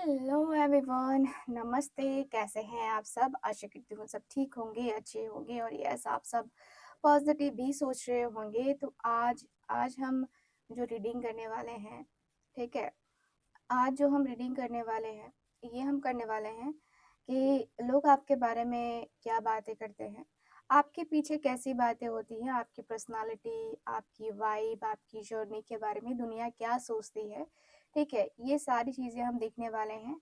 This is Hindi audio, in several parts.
हेलो एवरीवन, नमस्ते। कैसे हैं आप सब? आशा करती हूँ सब ठीक होंगे, अच्छे होंगे और यस आप सब पॉजिटिव भी सोच रहे होंगे। तो आज आज हम जो रीडिंग करने वाले हैं, ठीक है, आज जो हम रीडिंग करने वाले हैं, ये हम करने वाले हैं कि लोग आपके बारे में क्या बातें करते हैं, आपके पीछे कैसी बातें होती हैं, आपकी पर्सनालिटी, आपकी वाइब, आपकी जर्नी के बारे में दुनिया क्या सोचती है। ठीक है, ये सारी चीज़ें हम देखने वाले हैं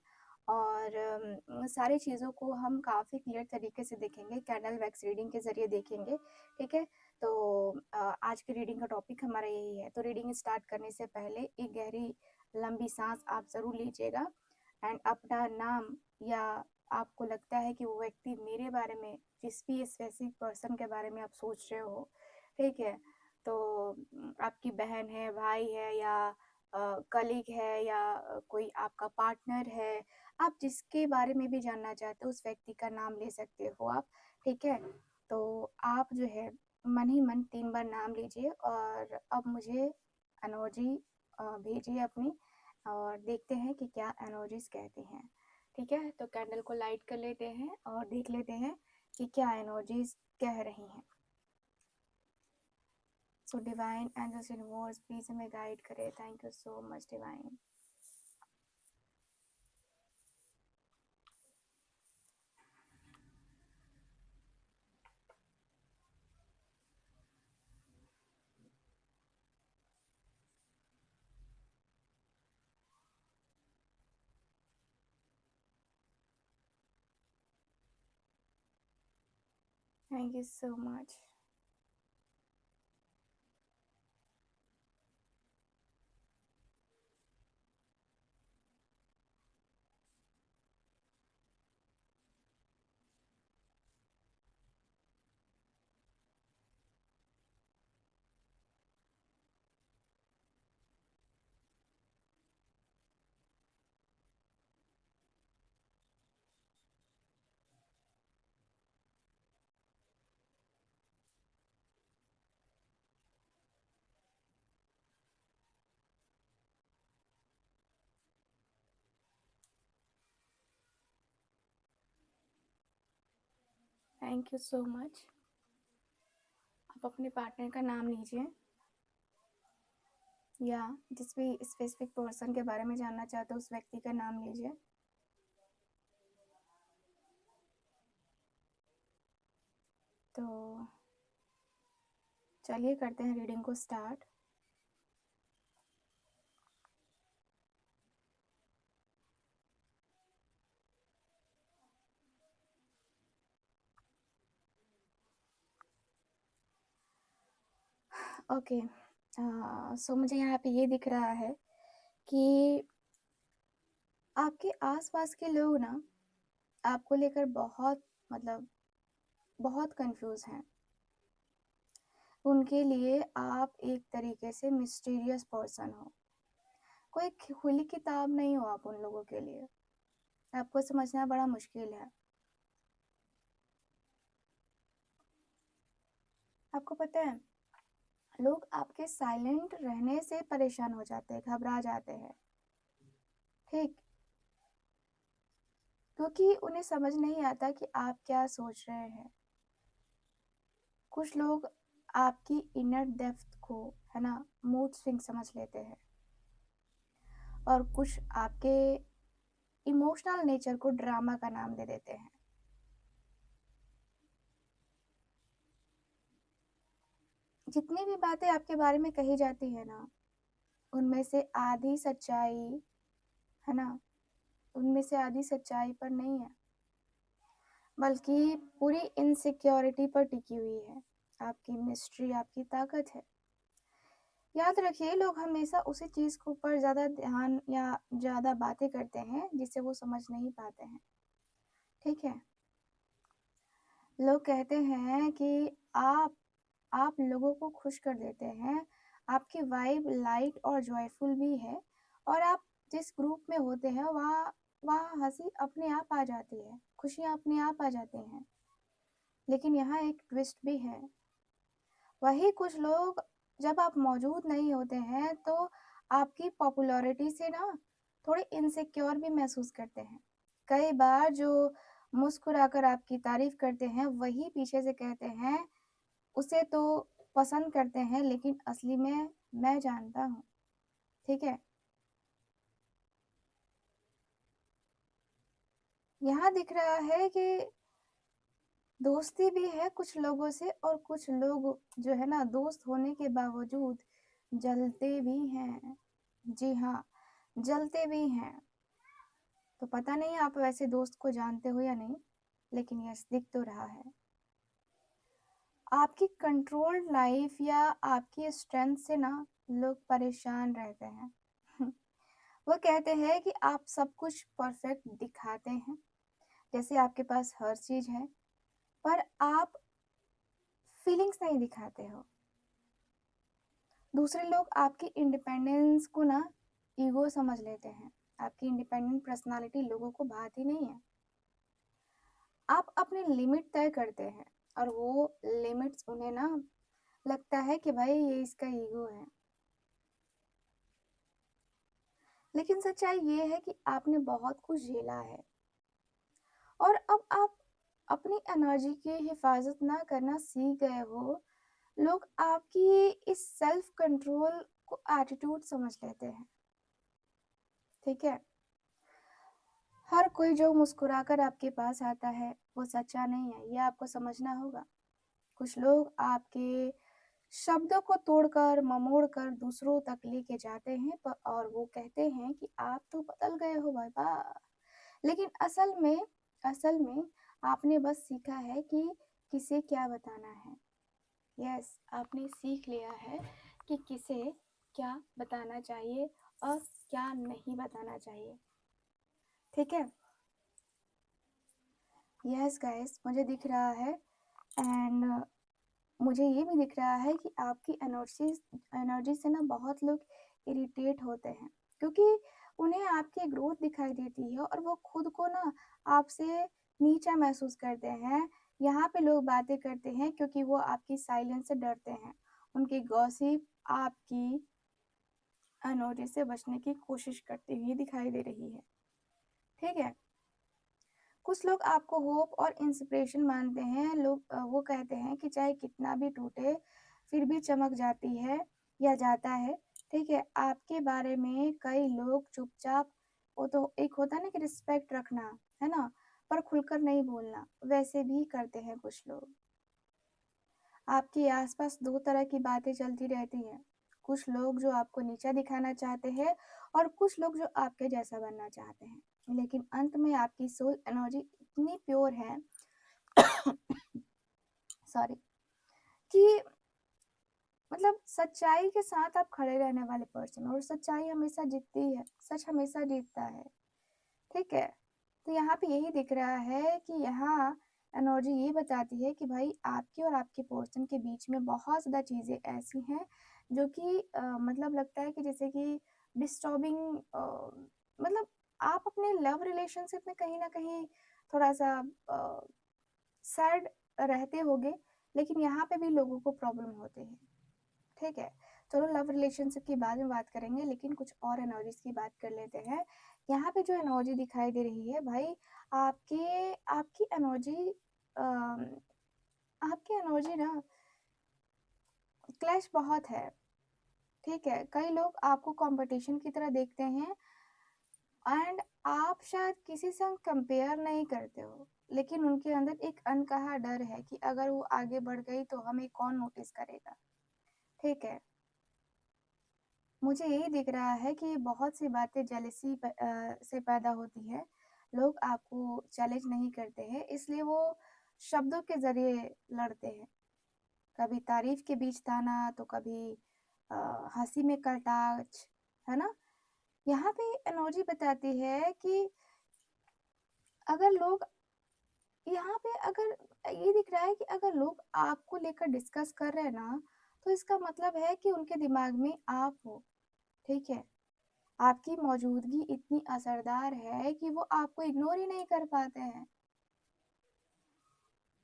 और सारी चीज़ों को हम काफ़ी क्लियर तरीके से देखेंगे, कैंडल वैक्स रीडिंग के ज़रिए देखेंगे। ठीक है, तो आज की रीडिंग का टॉपिक हमारा यही है। तो रीडिंग स्टार्ट करने से पहले एक गहरी लंबी सांस आप ज़रूर लीजिएगा एंड अपना नाम या आपको लगता है कि वो व्यक्ति मेरे बारे में, जिस भी स्पेसिफिक पर्सन के बारे में आप सोच रहे हो, ठीक है, तो आपकी बहन है, भाई है या कलीग है या कोई आपका पार्टनर है, आप जिसके बारे में भी जानना चाहते हो उस व्यक्ति का नाम ले सकते हो आप। ठीक है, तो आप जो है मन ही मन 3 बार नाम लीजिए और अब मुझे एनर्जी भेजिए अपनी और देखते हैं कि क्या एनर्जीज कहती हैं। ठीक है, तो कैंडल को लाइट कर लेते हैं और देख लेते हैं कि क्या एनर्जीज कह रही हैं। So divine angels universe please हमें गाइड करे। Thank you so much divine. Thank you so much. Thank you so much. आप अपने पार्टनर का नाम लीजिए या जिस भी स्पेसिफिक पर्सन के बारे में जानना चाहते हो उस व्यक्ति का नाम लीजिए। तो चलिए करते हैं रीडिंग को स्टार्ट। ओके, सो मुझे यहाँ पे ये दिख रहा है कि आपके आसपास के लोग ना आपको लेकर बहुत मतलब बहुत कंफ्यूज हैं। उनके लिए आप एक तरीके से मिस्टीरियस पर्सन हो, कोई खुली किताब नहीं हो आप उन लोगों के लिए। आपको समझना बड़ा मुश्किल है। आपको पता है, लोग आपके साइलेंट रहने से परेशान हो जाते हैं, घबरा जाते हैं। ठीक, क्योंकि उन्हें समझ नहीं आता कि आप क्या सोच रहे हैं। कुछ लोग आपकी इनर डेप्थ को, है ना, मूड स्विंग समझ लेते हैं और कुछ आपके इमोशनल नेचर को ड्रामा का नाम दे देते हैं। जितनी भी बातें आपके बारे में कही जाती है ना, उनमें से आधी सच्चाई, है ना, उनमें से आधी सच्चाई पर नहीं है, बल्कि पूरी इनसिक्योरिटी पर टिकी हुई है। आपकी मिस्ट्री आपकी ताकत है। याद रखिए, लोग हमेशा उसी चीज़ के ऊपर ज़्यादा ध्यान या ज़्यादा बातें करते हैं जिसे वो समझ नहीं पाते हैं। ठीक है, लोग कहते हैं कि आप आप लोगों को खुश कर देते हैं। आपकी वाइब लाइट और जॉयफुल भी है और आप जिस ग्रुप में होते हैं वहाँ वहाँ हंसी अपने आप आ जाती है, खुशियाँ अपने आप आ जाती हैं। लेकिन यहाँ एक ट्विस्ट भी है। वही कुछ लोग जब आप मौजूद नहीं होते हैं तो आपकी पॉपुलैरिटी से ना थोड़े इनसिक्योर भी महसूस करते हैं। कई बार जो मुस्कुराकर आपकी तारीफ करते हैं वही पीछे से कहते हैं उसे तो पसंद करते हैं, लेकिन असली में मैं जानता हूँ। ठीक है, यहाँ दिख रहा है कि दोस्ती भी है कुछ लोगों से, और कुछ लोग जो है ना दोस्त होने के बावजूद जलते भी हैं। जी हाँ, जलते भी हैं। तो पता नहीं आप वैसे दोस्त को जानते हो या नहीं, लेकिन यस दिख तो रहा है। आपकी कंट्रोल्ड लाइफ या आपकी स्ट्रेंथ से ना लोग परेशान रहते हैं। वो कहते हैं कि आप सब कुछ परफेक्ट दिखाते हैं, जैसे आपके पास हर चीज है, पर आप फीलिंग्स नहीं दिखाते हो। दूसरे लोग आपकी इंडिपेंडेंस को ना ईगो समझ लेते हैं। आपकी इंडिपेंडेंट पर्सनालिटी लोगों को भाती नहीं है। आप अपनी लिमिट तय करते हैं, और वो लिमिट्स उन्हें ना लगता है कि भाई ये इसका ईगो है। लेकिन सच्चाई ये है कि आपने बहुत कुछ झेला है, और अब आप अपनी एनर्जी की हिफाजत ना करना सीख गए हो। लोग आपकी इस सेल्फ कंट्रोल को एटीट्यूड समझ लेते हैं। ठीक है, हर कोई जो मुस्कुराकर आपके पास आता है वो सच्चा नहीं है, ये आपको समझना होगा। कुछ लोग आपके शब्दों को तोड़कर ममोड़कर दूसरों तक लेके जाते हैं, और वो कहते हैं कि आप तो बदल गए हो बाबा। लेकिन असल में आपने बस सीखा है कि किसे क्या बताना है। यस, आपने सीख लिया है कि किसे क्या बताना चाहिए और क्या नहीं बताना चाहिए। ठीक है, यस गाइस, मुझे दिख रहा है। एंड मुझे ये भी दिख रहा है कि आपकी एनर्जी से ना बहुत लोग इरिटेट होते हैं, क्योंकि उन्हें आपकी ग्रोथ दिखाई देती है और वो खुद को ना आपसे नीचा महसूस करते हैं। यहाँ पे लोग बातें करते हैं क्योंकि वो आपकी साइलेंस से डरते हैं। उनकी गॉसिप आपकी एनर्जी से बचने की कोशिश करती हुई दिखाई दे रही है। ठीक है, कुछ लोग आपको होप और इंस्पिरेशन मानते हैं। लोग वो कहते हैं कि चाहे कितना भी टूटे फिर भी चमक जाती है या जाता है। ठीक है, आपके बारे में कई लोग चुपचाप, वो तो एक होता है ना कि रिस्पेक्ट रखना, है ना, पर खुलकर नहीं बोलना, वैसे भी करते हैं कुछ लोग। आपके आसपास दो तरह की बातें चलती रहती हैं। कुछ लोग जो आपको नीचा दिखाना चाहते हैं, और कुछ लोग जो आपके जैसा बनना चाहते हैं। लेकिन अंत में आपकी सोल एनर्जी इतनी प्योर है सॉरी, कि मतलब सच्चाई के साथ आप खड़े रहने वाले पर्सन, और सच्चाई हमेशा जीतती है, सच हमेशा जीतता है। ठीक है, तो यहाँ पे यही दिख रहा है कि यहाँ एनर्जी ये बताती है कि भाई आपके और आपके पर्सन के बीच में बहुत ज़्यादा चीज़ें ऐसी हैं जो कि मतलब लगता है कि जैसे कि डिस्टर्बिंग, मतलब आप अपने लव रिलेशनशिप में कहीं ना कहीं थोड़ा सा सैड रहते होगे, लेकिन यहाँ पे भी लोगों को प्रॉब्लम होते हैं। ठीक है, चलो लव रिलेशनशिप की बाद में बात करेंगे, लेकिन कुछ और एनर्जीज की बात कर लेते हैं। यहाँ पे जो एनर्जी दिखाई दे रही है भाई, आपके आपकी एनर्जी आपकी एनर्जी ना क्लैश बहुत है। ठीक है, कई लोग आपको कंपटीशन की तरह देखते हैं, एंड आप शायद किसी संग कंपेयर नहीं करते हो, लेकिन उनके अंदर एक अनकहा डर है कि अगर वो आगे बढ़ गई तो हमें कौन नोटिस करेगा। ठीक है, मुझे यही दिख रहा है कि बहुत सी बातें जेलसी से पैदा होती है। लोग आपको चैलेंज नहीं करते हैं, इसलिए वो शब्दों के जरिए लड़ते हैं। कभी तारीफ के बीच ताना, तो कभी हंसी में कटाक्ष, है ना। यहाँ पे एनर्जी बताती है कि अगर लोग यहाँ पे अगर ये दिख रहा है कि अगर लोग आपको लेकर डिस्कस कर रहे हैं ना, तो इसका मतलब है कि उनके दिमाग में आप हो। ठीक है, आपकी मौजूदगी इतनी असरदार है कि वो आपको इग्नोर ही नहीं कर पाते हैं।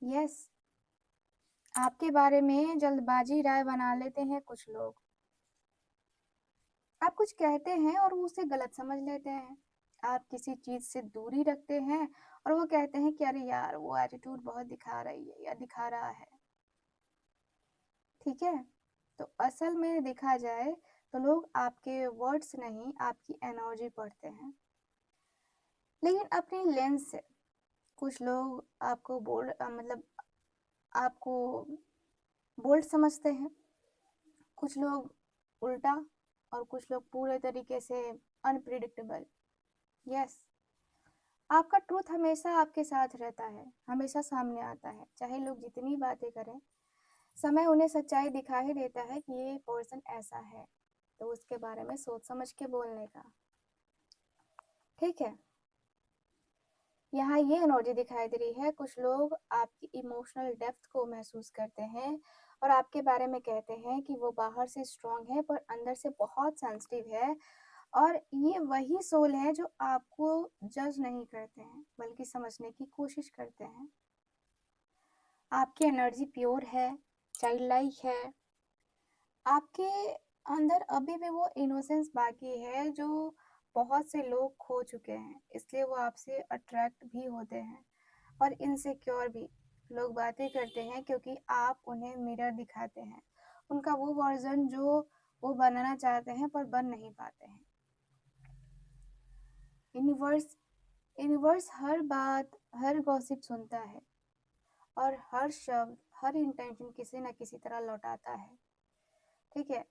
यस, आपके बारे में जल्दबाजी राय बना लेते हैं कुछ लोग। आप कुछ कहते हैं और वो उसे गलत समझ लेते हैं। आप किसी चीज़ से दूरी रखते हैं और वो कहते हैं कि अरे यार वो एटीट्यूड बहुत दिखा रही है या दिखा रहा है। ठीक है? तो असल में देखा जाए तो लोग आपके वर्ड्स नहीं, आपकी एनर्जी पढ़ते हैं। लेकिन अपनी लेंस से कुछ लोग आपको मतलब आपको बोल्ड समझते हैं, कुछ लोग उल्टा, और कुछ लोग पूरे तरीके से अनप्रिडिक्टेबल। यस, आपका ट्रूथ हमेशा आपके साथ रहता है, हमेशा सामने आता है, चाहे लोग जितनी बातें करें। समय उन्हें सच्चाई दिखा ही देता है कि ये पर्सन ऐसा है, तो उसके बारे में सोच समझ के बोलने का। ठीक है, यहाँ ये एनर्जी दिखाई दे रही है, कुछ लोग आपकी इमोशनल डेप्थ को महसूस करते हैं और आपके बारे में कहते हैं कि वो बाहर से स्ट्रांग है पर अंदर से बहुत सेंसिटिव है। और ये वही सोल है जो आपको जज नहीं करते हैं बल्कि समझने की कोशिश करते हैं। आपकी एनर्जी प्योर है, चाइल्ड लाइक है, आपके अंदर अभी भी वो इनोसेंस बाकी है जो बहुत से लोग खो चुके हैं, इसलिए वो आपसे अट्रैक्ट भी होते हैं। और इनसिक्योर भी लोग बातें करते हैं क्योंकि आप उन्हें मिरर दिखाते हैं, उनका वो वर्जन जो वो बनाना चाहते हैं पर बन नहीं पाते हैं। यूनिवर्स यूनिवर्स हर बात, हर गॉसिप सुनता है और हर शब्द, हर इंटेंशन किसी न किसी तरह लौटाता है। ठीक है,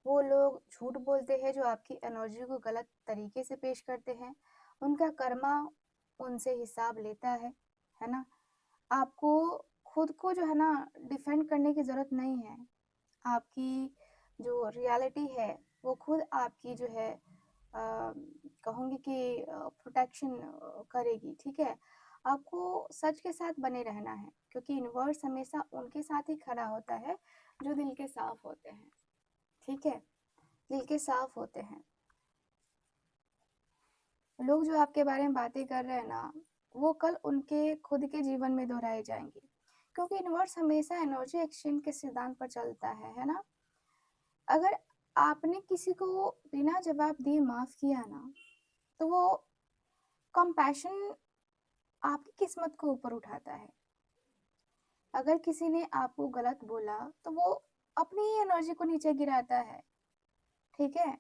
वो लोग झूठ बोलते हैं जो आपकी एनर्जी को गलत तरीके से पेश करते हैं, उनका कर्मा उनसे हिसाब लेता है ना। आपको खुद को जो है ना डिफेंड करने की ज़रूरत नहीं है। आपकी जो रियलिटी है वो खुद आपकी जो है कहूँगी कि प्रोटेक्शन करेगी। ठीक है, आपको सच के साथ बने रहना है क्योंकि यूनिवर्स हमेशा उनके साथ ही खड़ा होता है जो दिल के साफ होते हैं। ठीक है, दिल के साफ होते हैं। लोग जो आपके बारे में बातें कर रहे हैं ना, वो कल उनके खुद के जीवन में दोहराए जाएंगे क्योंकि यूनिवर्स हमेशा एनर्जी एक्सचेंज के सिद्धांत पर चलता है ना। अगर आपने किसी को बिना जवाब दिए माफ किया ना, तो वो कंपैशन आपकी किस्मत को ऊपर उठाता है। अगर किसी ने आपको गलत बोला तो वो अपनी ही एनर्जी को नीचे गिराता है। ठीक है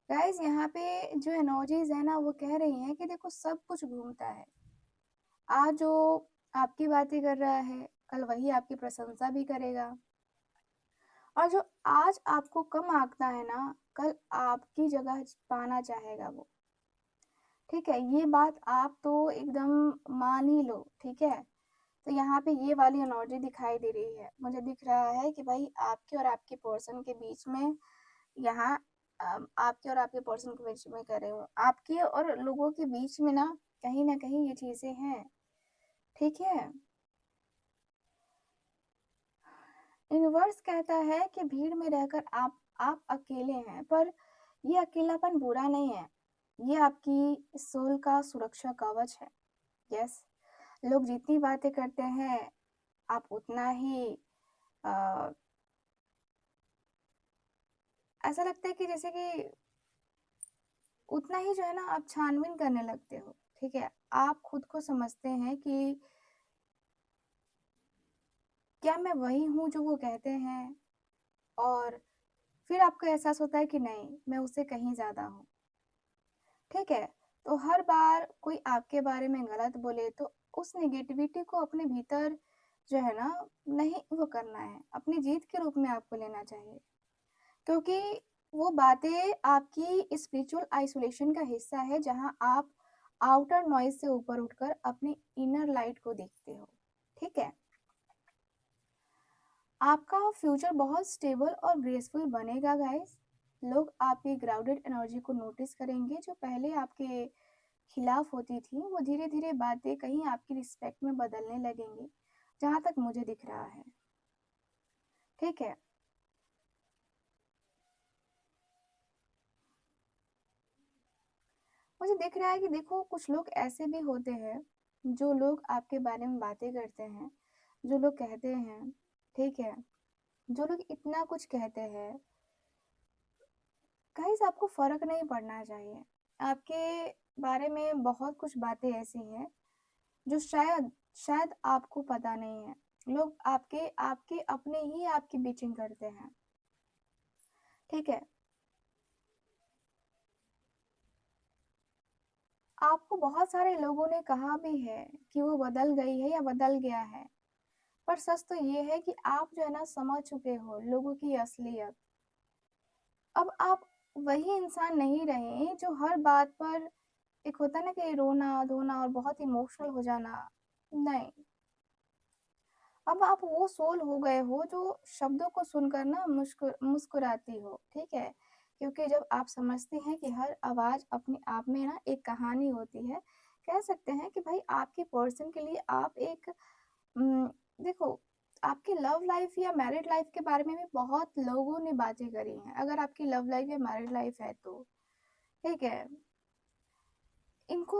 गाइस, यहाँ पे जो एनर्जीज है ना वो कह रही हैं कि देखो सब कुछ घूमता है। आज जो आपकी बातें कर रहा है कल वही आपकी प्रशंसा भी करेगा, और जो आज आपको कम आंकता है ना कल आपकी जगह पाना चाहेगा वो। ठीक है, ये बात आप तो एकदम मान ही लो। ठीक है, तो यहाँ पे ये वाली एनर्जी दिखाई दे रही है, मुझे दिख रहा है कि भाई आपके और आपके पर्सन के बीच में यहाँ आपके और आपके पर्सन के बीच में कर रहे हो, आपके और लोगों के बीच में ना कहीं ये चीजें हैं। ठीक है, यूनिवर्स कहता है कि भीड़ में रहकर आप अकेले हैं, पर ये अकेलापन बुरा नहीं है, ये आपकी सोल का सुरक्षा कवच है। यस, लोग जितनी बातें करते हैं आप उतना ही अ, ऐसा लगता है कि जैसे कि उतना ही जो है ना आप छानबीन करने लगते हो। ठीक है, आप खुद को समझते हैं कि क्या मैं वही हूँ जो वो कहते हैं, और फिर आपको एहसास होता है कि नहीं, मैं उससे कहीं ज़्यादा हूँ। ठीक है, तो हर बार कोई आपके बारे में गलत बोले तो उस नेगेटिविटी को अपने भीतर जो है ना नहीं वो करना है, अपनी जीत के रूप में आपको लेना चाहिए, क्योंकि वो बातें आपकी स्पिरिचुअल आइसोलेशन का हिस्सा है जहां आप आउटर नॉइज से ऊपर उठकर अपनी इनर लाइट को देखते हो। ठीक है, आपका फ्यूचर बहुत स्टेबल और ग्रेसफुल बनेगा गाइस। लोग आपकी ग्राउंडेड एनर्जी को नोटिस करेंगे, जो पहले आपके खिलाफ होती थी वो धीरे धीरे बातें कहीं आपकी रिस्पेक्ट में बदलने लगेंगी, जहां तक मुझे दिख रहा है। ठीक है, मुझे दिख रहा है कि देखो कुछ लोग ऐसे भी होते हैं, जो लोग आपके बारे में बातें करते हैं, जो लोग कहते हैं। ठीक है, जो लोग इतना कुछ कहते हैं गाइस आपको फ़र्क नहीं पड़ना चाहिए। आपके बारे में बहुत कुछ बातें ऐसी हैं जो शायद शायद आपको पता नहीं है। लोग आपके आपके अपने ही आपकी बीचिंग करते हैं, ठीक है? आपको बहुत सारे लोगों ने कहा भी है कि वो बदल गई है या बदल गया है, पर सच तो ये है कि आप जो है ना समझ चुके हो लोगों की असलियत। अब आप वही इंसान नहीं रहे जो हर बात पर एक होता है ना कि रोना-धोना और बहुत इमोशनल हो जाना, नहीं। अब आप वो सोल हो गए हो जो शब्दों को सुनकर ना मुस्कुराती हो, ठीक है? क्योंकि जब आप समझते हैं कि हर आवाज़ अपने आप में ना एक कहानी होती है, कह सकते हैं कि भाई आपके पर्सन के लिए आप एक उम, देखो आपकी लव लाइफ़ या मैरिड लाइफ़ के बारे में भी बहुत लोगों ने बातें करी हैं, अगर आपकी लव लाइफ़ या मैरिड लाइफ़ है तो, ठीक है? इनको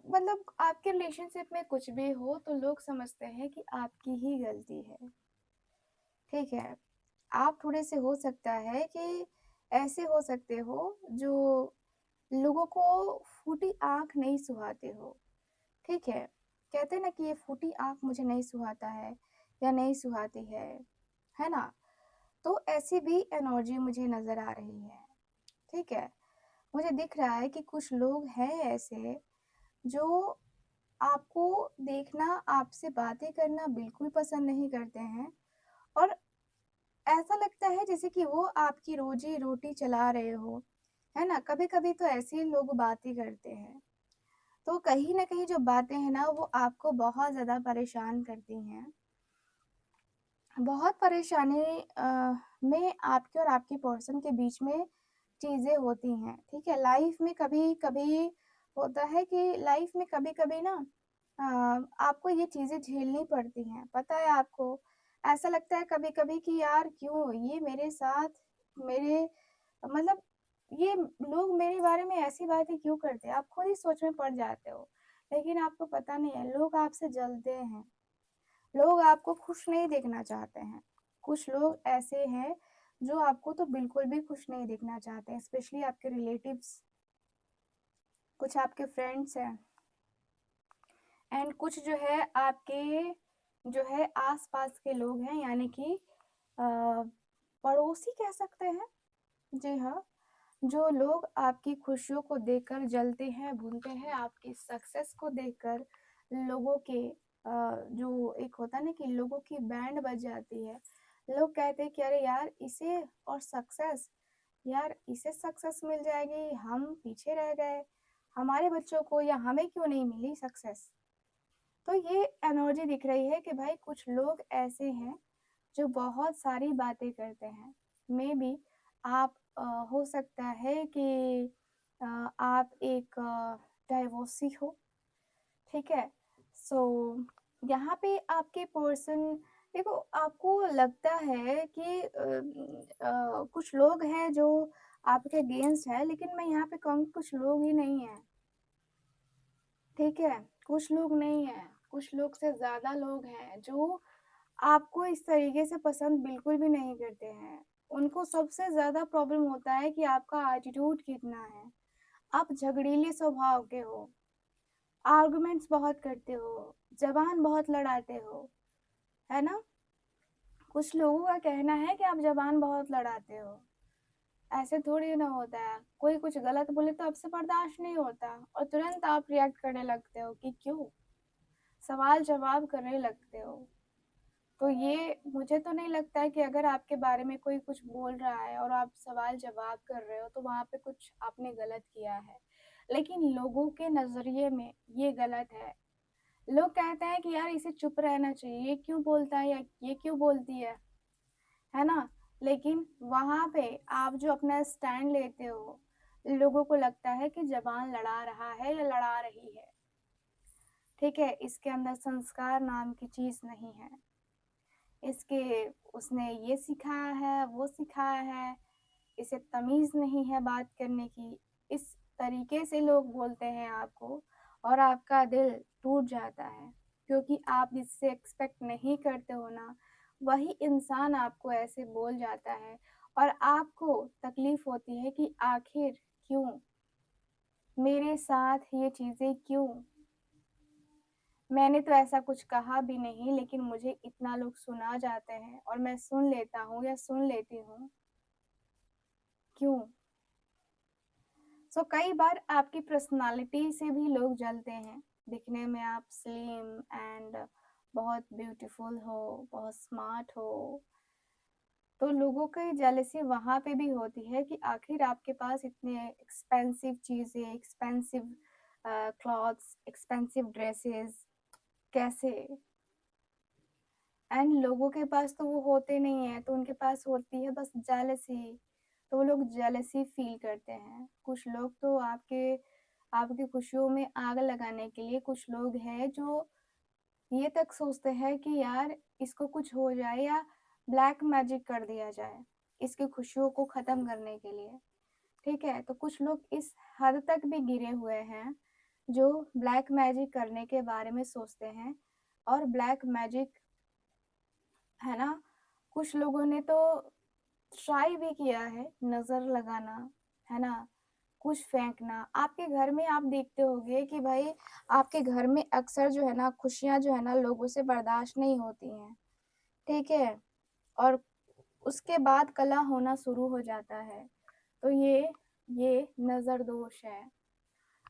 मतलब आपके रिलेशनशिप में कुछ भी हो तो लोग समझते हैं कि आपकी ही गलती है, ठीक है? आप थोड़े-से हो सकता है कि ऐसे हो सकते हो जो लोगों को फूटी आँख नहीं सुहाते हो, ठीक है? कहते हैं ना कि ये फूटी आँख मुझे नहीं सुहाता है या नहीं सुहाती है ना? तो ऐसी भी एनर्जी मुझे नज़र आ रही है, ठीक है? मुझे दिख रहा है कि कुछ लोग हैं ऐसे जो आपको देखना, आपसे बातें करना बिल्कुल पसंद नहीं करते हैं और ऐसा लगता है जैसे कि वो आपकी रोज़ी-रोटी चला रहे हो, है ना? कभी-कभी तो ऐसे ही लोग बातें करते हैं। तो कहीं न कहीं जो बातें हैं ना वो आपको बहुत ज़्यादा परेशान करती हैं। बहुत परेशानी में आपके और आपके पर्सन के बीच में चीज़ें होती हैं, ठीक है? लाइफ़ में कभी-कभी होता है कि लाइफ़ में कभी-कभी ना आपको ये चीज़ें झेलनी पड़ती हैं, पता है आपको? ऐसा लगता है कभी-कभी कि यार क्यों ये मेरे साथ मेरे मतलब ये लोग मेरे बारे में ऐसी बातें क्यों करते हैं? आप खुद ही सोच में पड़ जाते हो, लेकिन आपको पता नहीं है लोग आपसे जलते हैं। लोग आपको खुश नहीं देखना चाहते हैं। कुछ लोग ऐसे हैं जो आपको तो बिल्कुल भी खुश नहीं देखना चाहते हैं, स्पेशली आपके रिलेटिव्स, कुछ आपके फ्रेंड्स हैं एंड कुछ जो है आपके जो है आस-पास के लोग हैं यानी कि अ, पड़ोसी कह सकते हैं। जी हाँ, जो लोग आपकी खुशियों को देखकर जलते हैं, भूनते हैं, आपकी सक्सेस को देखकर लोगों के जो एक होता है ना कि लोगों की बैंड बज जाती है। लोग कहते हैं कि अरे यार इसे और सक्सेस, यार इसे सक्सेस मिल जाएगी, हम पीछे रह गए, हमारे बच्चों को या हमें क्यों नहीं मिली सक्सेस? तो ये एनर्जी दिख रही है कि भाई कुछ लोग ऐसे हैं जो बहुत सारी बातें करते हैं। मेबी आप हो सकता है कि आप एक डाइवोर्सी हो, ठीक है? सो यहाँ पे आपके पर्सन देखो आपको लगता है कि कुछ लोग हैं जो आपके अगेंस्ट है, लेकिन मैं यहाँ पे कहूँगी कुछ लोग ही नहीं हैं, ठीक है? कुछ लोग नहीं हैं, कुछ लोग से ज़्यादा लोग हैं जो आपको इस तरीके से पसंद बिल्कुल भी नहीं करते हैं। उनको सबसे ज़्यादा प्रॉब्लम होता है कि आपका एटीट्यूड कितना है। आप झगड़ीले स्वभाव के हो, आर्गुमेंट्स बहुत करते हो, ज़बान बहुत लड़ाते हो, है ना? कुछ लोगों का कहना है कि आप ज़बान बहुत लड़ाते हो। ऐसे थोड़ी ना होता है। कोई कुछ गलत बोले तो आपसे बर्दाश्त नहीं होता और तुरंत आप रिएक्ट करने लगते हो कि क्यों? सवाल-जवाब करने लगते हो। तो ये मुझे तो नहीं लगता है कि अगर आपके बारे में कोई कुछ बोल रहा है और आप सवाल-जवाब कर रहे हो, तो वहाँ पे कुछ आपने गलत किया है। लेकिन लोगों के नज़रिए में ये गलत है। लोग कहते हैं कि यार इसे चुप रहना चाहिए, ये क्यों बोलता है या ये क्यों बोलती है ना? लेकिन वहाँ पे आप जो अपना स्टैंड लेते हो, लोगों को लगता है कि ज़बान लड़ा रहा है या लड़ा रही है, ठीक है? इसके अंदर संस्कार नाम की चीज़ नहीं है। इसके उसने ये सिखाया है, वो सिखाया है, इसे तमीज़ नहीं है बात करने की। इस तरीके से लोग बोलते हैं आपको और आपका दिल टूट जाता है, क्योंकि आप जिससे एक्सपेक्ट नहीं करते हो ना, वही इंसान आपको ऐसे बोल जाता है और आपको तकलीफ होती है कि आखिर क्यों मेरे साथ ये चीज़ें क्यों? मैंने तो ऐसा कुछ कहा भी नहीं, लेकिन मुझे इतना लोग सुना जाते हैं और मैं सुन लेता हूँ या सुन लेती हूँ, क्यों? कई बार आपकी पर्सनालिटी से भी लोग जलते हैं। दिखने में आप स्लिम एंड बहुत ब्यूटीफुल हो, बहुत स्मार्ट हो, तो लोगों की जेलसी वहाँ पे भी होती है कि आखिर आपके पास इतने एक्सपेंसिव चीज़ें, एक्सपेंसिव क्लॉथ्स, एक्सपेंसिव ड्रेसेस कैसे? एंड लोगों के पास तो वो होते नहीं है, तो उनके पास होती है बस जेलसी, तो वो लोग जेलसी फील करते हैं। कुछ लोग तो आपकी खुशियों में आग लगाने के लिए कुछ लोग हैं जो ये तक सोचते हैं कि यार इसको कुछ हो जाए या ब्लैक मैजिक कर दिया जाए इसकी खुशियों को ख़त्म करने के लिए, ठीक है? तो कुछ लोग इस हद तक भी गिरे हुए हैं जो ब्लैक मैजिक करने के बारे में सोचते हैं। और ब्लैक मैजिक, है ना, कुछ लोगों ने तो ट्राई भी किया है, नज़र लगाना, है ना, कुछ फेंकना। आपके घर में आप देखते होंगे कि भाई आपके घर में अक्सर जो है ना खुशियाँ जो है ना लोगों से बर्दाश्त नहीं होती हैं, ठीक है? और उसके बाद कलह होना शुरू हो जाता है। तो ये नज़र दोष है।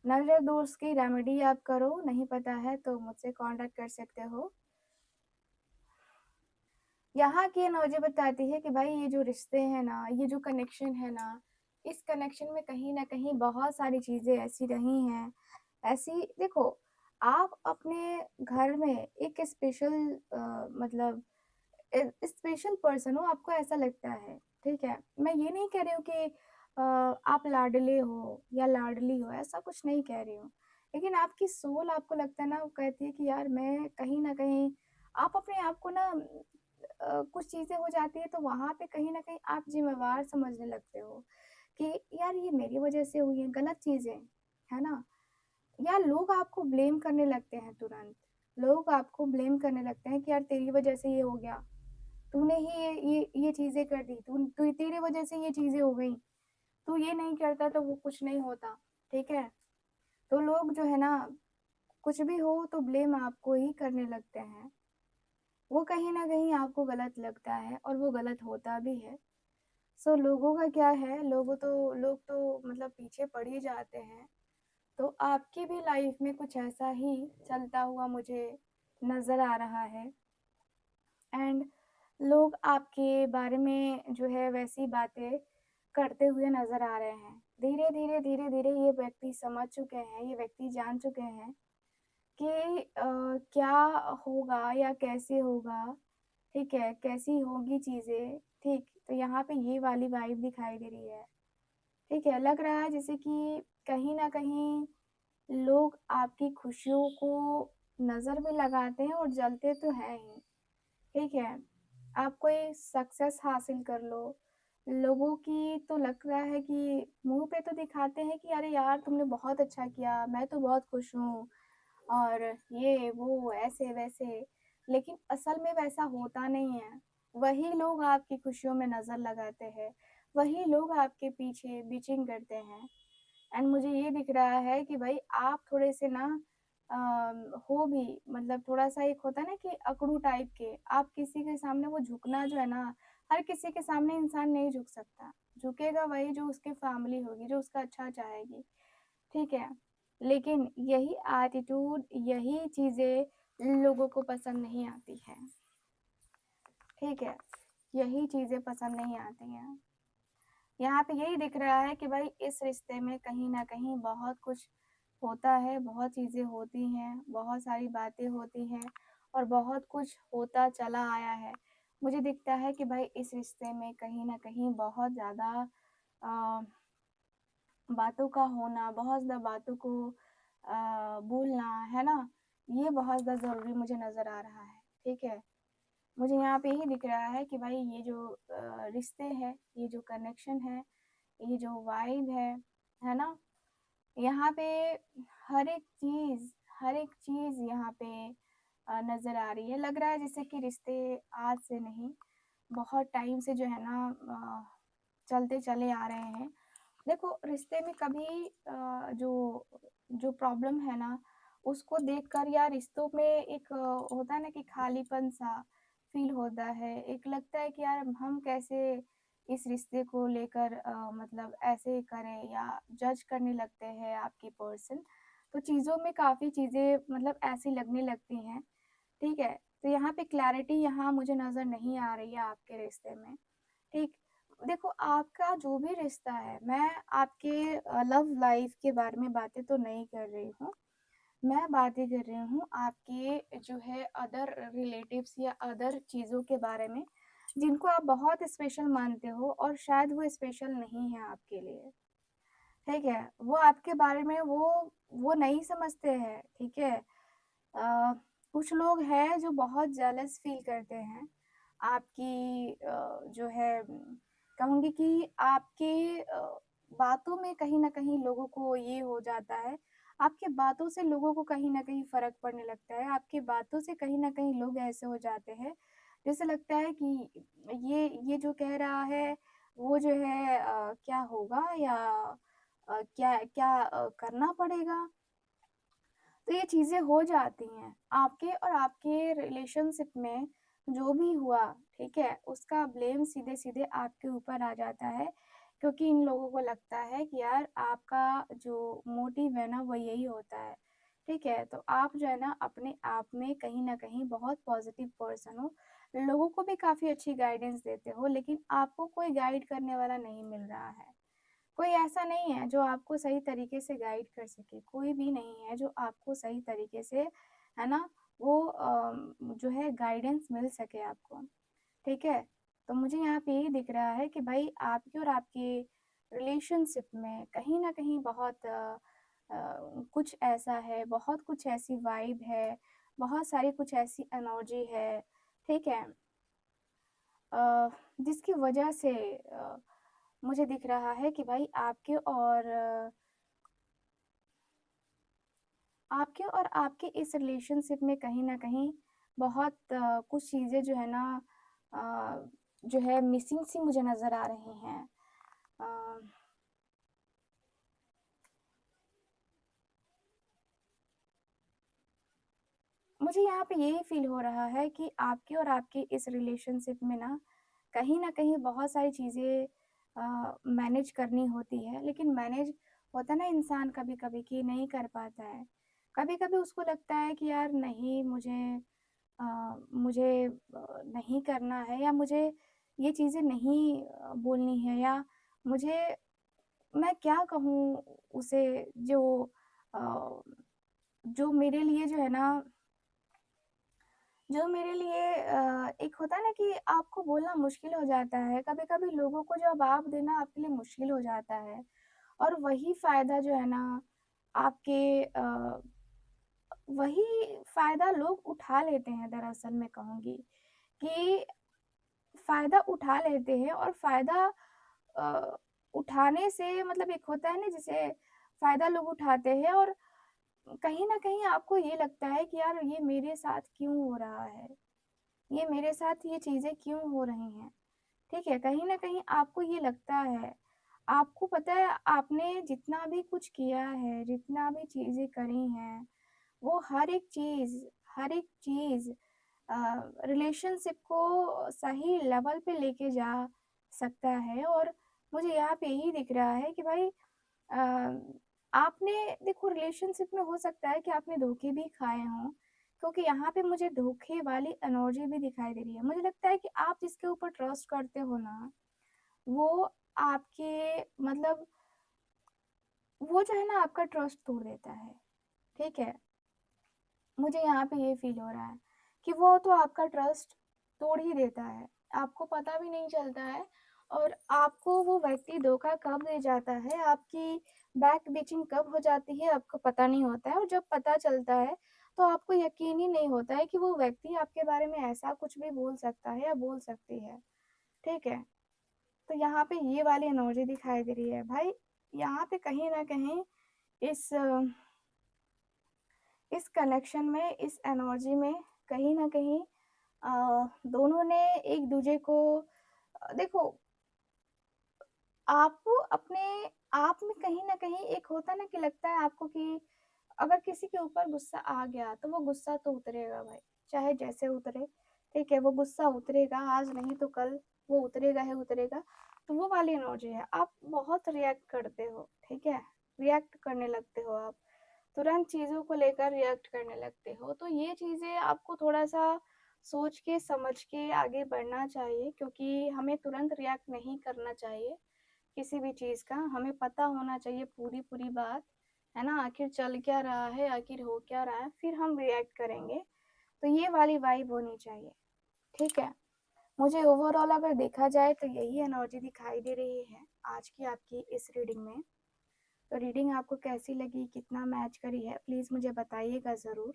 नज़र दोष की रेमेडी आप करो, नहीं पता है तो मुझसे कॉन्टैक्ट कर सकते हो। यहाँ की नौजी बताती है कि भाई ये जो रिश्ते हैं ना, ये जो कनेक्शन है ना, इस कनेक्शन में कहीं न कहीं बहुत सारी चीज़ें ऐसी रही हैं। ऐसी देखो, आप अपने घर में एक स्पेशल मतलब स्पेशल पर्सन हो, आपको ऐसा लगता है, ठीक है? मैं ये नहीं कह रही हूँ कि आप लाडले हो या लाडली हो, ऐसा कुछ नहीं कह रही हूँ। लेकिन आपकी सोल आपको लगता है ना, वो कहती है कि यार मैं कहीं न कहीं आप अपने आप को ना कुछ चीज़ें हो जाती हैं तो वहाँ पे कहीं न कहीं आप ज़िम्मेवार समझने लगते हो कि यार ये मेरी वज़ह से हुई है, गलत चीज़ें, है ना? या लोग आपको ब्लेम करने लगते हैं तुरंत। लोग आपको ब्लेम करने लगते हैं कि यार तेरी वज़ह से ये हो गया, तूने ही ये चीज़ें कर दी, तू तेरी वज़ह से ये चीज़ें हो गई, तू ये नहीं करता तो वो कुछ नहीं होता, ठीक है? तो लोग जो है ना, कुछ भी हो तो ब्लेम आपको ही करने लगते हैं। वो कहीं न कहीं आपको गलत लगता है और वो गलत होता भी है। लोगों का क्या है, लोग तो मतलब पीछे पड़ ही जाते हैं। तो आपकी भी लाइफ़ में कुछ ऐसा ही चलता हुआ मुझे नज़र आ रहा है। एंड लोग आपके बारे में जो है वैसी बातें करते हुए नज़र आ रहे हैं। धीरे-धीरे, धीरे-धीरे ये व्यक्ति समझ चुके हैं, ये व्यक्ति जान चुके हैं कि क्या होगा या कैसे होगा, ठीक है? कैसी होगी चीज़ें, ठीक? तो यहाँ पे ये वाली वाइब दिखाई दे रही है, ठीक है? लग रहा है जैसे कि कहीं न कहीं लोग आपकी खुशियों को नज़र भी लगाते हैं और जलते तो हैं ही, ठीक है? आप कोई सक्सेस हासिल कर लो, लोगों की तो लग रहा है कि मुँह पे तो दिखाते हैं कि अरे यार तुमने बहुत अच्छा किया, मैं तो बहुत खुश हूँ और ये वो ऐसे-वैसे, लेकिन असल में वैसा होता नहीं है। वही लोग आपकी खुशियों में नज़र लगाते हैं, वही लोग आपके पीछे बिचिंग करते हैं। एंड मुझे ये दिख रहा है कि भाई आप थोड़े से ना हो भी मतलब थोड़ा-सा एक होता है ना कि अकड़ू टाइप के, आप किसी के सामने वो झुकना जो है ना, हर किसी के सामने इंसान नहीं झुक सकता। झुकेगा वही जो उसकी फैमिली होगी, जो उसका अच्छा चाहेगी, ठीक है? लेकिन यही एटीट्यूड, यही चीज़ें लोगों को पसंद नहीं आती हैं, ठीक है? यही चीज़ें पसंद नहीं आती हैं। यहाँ पे यही दिख रहा है कि भाई इस रिश्ते में कहीं न कहीं बहुत कुछ होता है, बहुत चीज़ें होती हैं, बहुत सारी बातें होती हैं और बहुत कुछ होता चला आया है। मुझे दिखता है कि भाई इस रिश्ते में कहीं न कहीं बहुत ज़्यादा अ, बातों का होना, बहुत ज़्यादा बातों को बोलना, है ना? ये बहुत ज़्यादा ज़रूरी मुझे नज़र आ रहा है, ठीक है? मुझे यहाँ पे यही दिख रहा है कि भाई ये जो रिश्ते हैं, ये जो कनेक्शन है, ये जो वाइब है ना? यहाँ पे हर एक चीज़ हर एक चीज़ यहाँ पे नज़र आ रही है। लग रहा है जैसे कि रिश्ते आज से नहीं, बहुत टाइम से जो है ना चलते चले आ रहे हैं। देखो रिश्ते में कभी जो जो प्रॉब्लम है ना, उसको देखकर या रिश्तों में एक होता है ना कि खालीपन-सा फ़ील होता है। एक लगता है कि यार हम कैसे इस रिश्ते को लेकर मतलब ऐसे करें या जज करने लगते हैं आपकी पर्सन। तो चीज़ों में काफ़ी चीज़ें मतलब ऐसी लगने लगती हैं, ठीक है? तो यहाँ पे क्लैरिटी यहाँ मुझे नज़र नहीं आ रही है आपके रिश्ते में, ठीक? देखो आपका जो भी रिश्ता है, मैं आपके लव लाइफ़ के बारे में बातें तो नहीं कर रही हूँ। मैं बातें कर रही हूँ आपके जो है अदर रिलेटिव्स या अदर चीज़ों के बारे में, जिनको आप बहुत स्पेशल मानते हो और शायद वो स्पेशल नहीं है आपके लिए, ठीक है? वो आपके बारे में वो नहीं समझते हैं, ठीक है? अ, कुछ लोग हैं जो बहुत जेलस फ़ील करते हैं, आपकी जो है कहूँगी कि आपके बातों में कहीं न कहीं लोगों को ये हो जाता है, आपकी बातों से लोगों को कहीं न कहीं फ़र्क पड़ने लगता है, आपकी बातों से कहीं न कहीं लोग ऐसे हो जाते हैं, जैसे लगता है कि ये जो कह रहा है, वो जो है क्या होगा या क्या क्या करना पड़ेगा? तो ये चीज़ें हो जाती हैं। आपके और आपके रिलेशनशिप में जो भी हुआ, ठीक है? उसका ब्लेम सीधे-सीधे आपके ऊपर आ जाता है, क्योंकि इन लोगों को लगता है कि यार आपका जो मोटिव है ना वो यही होता है, ठीक है? तो आप जो है ना अपने आप में कहीं न कहीं बहुत पॉज़िटिव पर्सन हो, लोगों को भी काफ़ी अच्छी गाइडेंस देते हो, लेकिन आपको कोई गाइड करने वाला नहीं मिल रहा है। कोई ऐसा नहीं है जो आपको सही तरीके से गाइड कर सके, कोई भी नहीं है जो आपको सही तरीके से, है ना, वो जो है गाइडेंस मिल सके आपको, ठीक है? तो मुझे यहाँ पे यही दिख रहा है कि भाई आपके और आपके रिलेशनशिप में कहीं न कहीं बहुत कुछ ऐसा है, बहुत कुछ ऐसी वाइब है, बहुत सारी कुछ ऐसी एनर्जी है, ठीक है? अ, जिसकी वजह से मुझे दिख रहा है कि भाई आपके और आपके इस रिलेशनशिप में कहीं न कहीं बहुत कुछ चीज़ें जो है ना जो है मिसिंग सी मुझे नज़र आ रही हैं। अ, मुझे यहाँ पे यही फ़ील हो रहा है कि आपके और आपके इस रिलेशनशिप में ना, कहीं न कहीं बहुत सारी चीज़ें मैनेज करनी होती है, लेकिन मैनेज होता है ना इंसान कभी-कभी कि नहीं कर पाता है। कभी-कभी उसको लगता है कि यार नहीं मुझे नहीं करना है या मुझे ये चीज़ें नहीं बोलनी है या मुझे मैं क्या कहूँ उसे जो अ, जो मेरे लिए जो है ना जो मेरे लिए एक होता है ना कि आपको बोलना मुश्किल हो जाता है, कभी-कभी लोगों को जवाब देना आपके लिए मुश्किल हो जाता है और वही फ़ायदा जो है ना आपके वही फ़ायदा लोग उठा लेते हैं दरअसल मैं कहूँगी कि फ़ायदा उठा लेते हैं और फ़ायदा अ, उठाने से मतलब एक होता है ना जिसे फ़ायदा लोग उठाते हैं और कहीं न कहीं आपको ये लगता है कि यार ये मेरे साथ क्यों हो रहा है? ये मेरे साथ ये चीज़ें क्यों हो रही हैं? ठीक है, कहीं न कहीं आपको ये लगता है। आपको पता है आपने जितना भी कुछ किया है, जितना भी चीज़ें करी हैं, वो हर एक चीज़ रिलेशनशिप को सही लेवल पे लेके जा सकता है और मुझे यहाँ पे यही दिख रहा है कि भाई अ, आपने देखो रिलेशनशिप में हो सकता है कि आपने धोखे भी खाए हों, क्योंकि यहाँ पे मुझे धोखे वाली एनर्जी भी दिखाई दे रही है। मुझे लगता है कि आप जिसके ऊपर ट्रस्ट करते हो ना, वो आपके मतलब वो जो है ना आपका ट्रस्ट तोड़ देता है, ठीक है? मुझे यहाँ पे ये फ़ील हो रहा है कि वो तो आपका ट्रस्ट तोड़ ही देता है। आपको पता भी नहीं चलता है और आपको वो व्यक्ति धोखा कब दे जाता है, आपकी बैक बिचिंग कब हो जाती है, आपको पता नहीं होता है और जब पता चलता है, तो आपको यकीन ही नहीं होता है कि वो व्यक्ति आपके बारे में ऐसा कुछ भी बोल सकता है या बोल सकती है। ठीक है? तो यहाँ पे ये वाली एनर्जी दिखाई दे रही है। भाई, यहाँ पे कहीं न कहीं इस इस कनेक्शन में, इस एनर्जी में कहीं न कहीं दोनों ने एक-दूजे को देखो आपको अपने आप में कहीं न कहीं एक होता है ना कि लगता है आपको कि अगर किसी के ऊपर गुस्सा आ गया, तो वो गुस्सा तो उतरेगा भाई, चाहे जैसे उतरे, ठीक है? वो गुस्सा उतरेगा, आज नहीं तो कल वो उतरेगा ही उतरेगा। तो वो वाली एनर्जी है, आप बहुत रिएक्ट करते हो, ठीक है? रिएक्ट करने लगते हो आप, तुरंत चीज़ों को लेकर रिएक्ट करने लगते हो। तो ये चीज़ें आपको थोड़ा-सा सोच के, समझ के आगे बढ़ना चाहिए, क्योंकि हमें तुरंत रिएक्ट नहीं करना चाहिए किसी भी चीज़ का। हमें पता होना चाहिए पूरी-पूरी बात, है ना? आखिर चल क्या रहा है, आखिर हो क्या रहा है, फिर हम रिएक्ट करेंगे। तो ये वाली वाइब होनी चाहिए, ठीक है? मुझे ओवरऑल अगर देखा जाए तो यही एनर्जी दिखाई दे रही है आज की आपकी इस रीडिंग में। तो रीडिंग आपको कैसी लगी, कितना मैच करी है, प्लीज़ मुझे बताइएगा ज़रूर।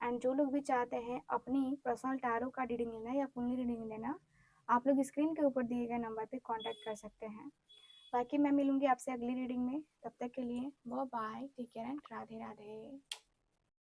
एंड जो लोग भी चाहते हैं अपनी पर्सनल टैरो का रीडिंग लेना या कुंडली रीडिंग लेना, आप लोग स्क्रीन के ऊपर दिए गए नंबर पे कॉन्टैक्ट कर सकते हैं। बाकी मैं मिलूँगी आपसे अगली रीडिंग में, तब तक के लिए bye bye, take care and Radhe Radhe.